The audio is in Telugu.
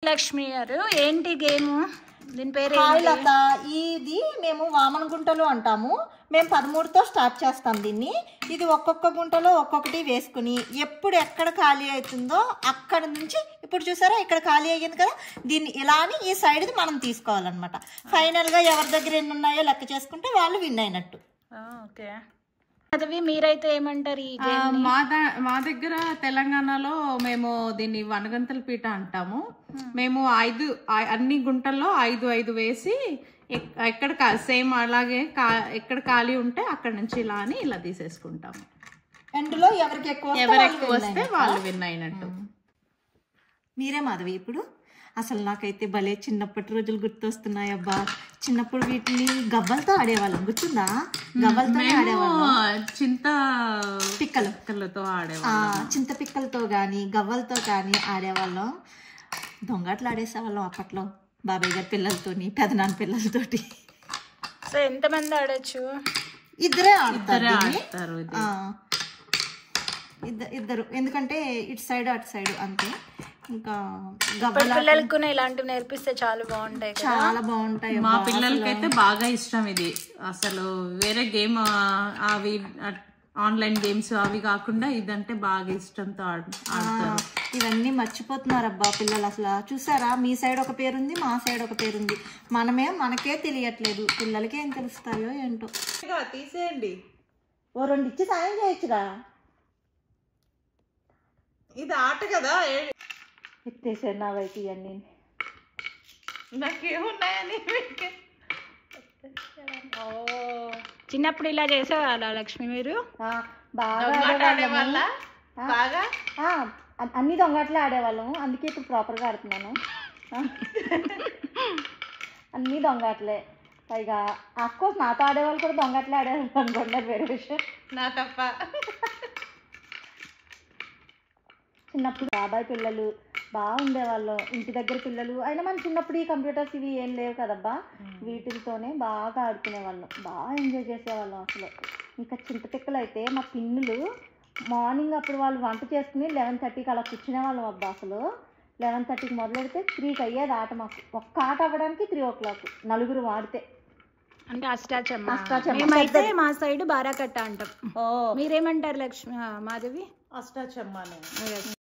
లక్ష్మి గారు ఏంటి గేమ్ దీని పేరు హాయ్ లత ఇది మేము వామన గుంటలు అంటాము మేము 13తో స్టార్ట్ చేస్తాం దీన్ని ఇది ఒక్కొక్క గుంటలో ఒక్కొక్కటి వేసుకుని ఎప్పుడు ఎక్కడ ఖాళీ అవుతుందో అక్కడ నుంచి ఇప్పుడు చూసారా ఇక్కడ ఖాళీ అయ్యింది కదా దీన్ని ఇలాని ఈ సైడ్ది మనం తీసుకోవాలన్నమాట ఫైనల్గా ఎవరి దగ్గర ఎన్ని ఉన్నాయో లెక్క చేసుకుంటే వాళ్ళు విన్ అయినట్టు. ఓకే అది మీరైతే ఏమంటారు ఈ గేమ్? మా దగ్గర తెలంగాణలో మేము దీన్ని వనగంతల పీట అంటాము. మేము అన్ని గుంటల్లో 5 వేసి ఎక్కడ సేమ్ అలాగే ఎక్కడ ఖాళీ ఉంటే అక్కడ నుంచి ఇలా అని ఇలా తీసేసుకుంటాము. ఎండ్లో ఎవరికి ఎక్కువ వస్తే వాళ్ళు విన్ అయినట్టు. మీరే మాధవి ఇప్పుడు అసలు నాకైతే భలే చిన్నప్పటి రోజులు గుర్తొస్తున్నాయి అబ్బా. చిన్నప్పుడు వీటిని గవ్వలతో ఆడేవాళ్ళం గుర్తుందా? గవ్వలతో ఆడేవాళ్ళం, చింత పిక్కలతో ఆడేవాళ్ళం. చింత పిక్కలతో కానీ గవ్వలతో కానీ ఆడేవాళ్ళం. దొంగట్లు ఆడేసేవాళ్ళం అప్పట్లో బాబాయ్ గారి పిల్లలతోని పెదనాన్న పిల్లలతోటి. సో ఎంతమంది ఆడచ్చు? ఇద్దరే ఆడతారు. ఇద్దరు ఎందుకంటే ఇటు సైడ్ అటు సైడ్ అంతే. ఇంకా పిల్లలకు ఇలాంటివి నేర్పిస్తే చాలా బాగుంటాయి, చాలా బాగుంటాయి. మా పిల్లలకైతే బాగా ఇష్టం ఇది. అసలు వేరే గేమ్ అవి ఆన్లైన్ గేమ్స్ అవి కాకుండా ఇదంటే బాగా ఇష్టంతో ఆడతారు. ఇవన్నీ మర్చిపోతున్నారు అబ్బా పిల్లలు. అసలు చూసారా మీ సైడ్ ఒక పేరుంది మా సైడ్ ఒక పేరుంది. మనకే తెలియట్లేదు, పిల్లలకి ఏం తెలుస్తాయో ఏంటో. తీసేయండి, ఓ 2 ఇచ్చి సాయం చేయొచ్చురా. ఇది ఆట కదా. ఎత్తేసారు నా వైపు ఇవన్నీ. నాకేమున్నాయని చిన్నప్పుడు ఇలా చేసేవాళ్ళ లక్ష్మి మీరు? బాగా అన్ని దొంగట్లే ఆడేవాళ్ళం, అందుకే ఇప్పుడు ప్రాపర్గా ఆడుతున్నాను. అన్ని దొంగట్లే. పైగా అఫ్కోర్స్ నాతో ఆడేవాళ్ళు కూడా దొంగట్లే ఆడేవాళ్ళు అనుకోండి, వేరే విషయం. నా తప్ప. చిన్నప్పుడు బాబాయ్ పిల్లలు బాగుండేవాళ్ళం, ఇంటి దగ్గర పిల్లలు అయినా మన చిన్నప్పుడు ఈ కంప్యూటర్స్ ఇవి ఏం లేవు కదబ్బా. వీటితోనే బాగా ఆడుకునేవాళ్ళం, బాగా ఎంజాయ్ చేసేవాళ్ళం అసలు. ఇంకా చింతపిక్కలు అయితే మా పిన్నులు మార్నింగ్ అప్పుడు వాళ్ళు వంట చేసుకుని 11:30కి అలా కూర్చునే వాళ్ళం అబ్బా. అసలు 11:30కి మొదలెడితే 3కి అయ్యేది ఆట. మాకు ఒక్క ఆట అవ్వడానికి 3 o'clock, 4 ఆడితే. అంటే అష్టాచమ్మ. మా సైడ్ బారాకట్ట అంటాం. మీరేమంటారు లక్ష్మి మాధవి? అష్టాచమ్మ.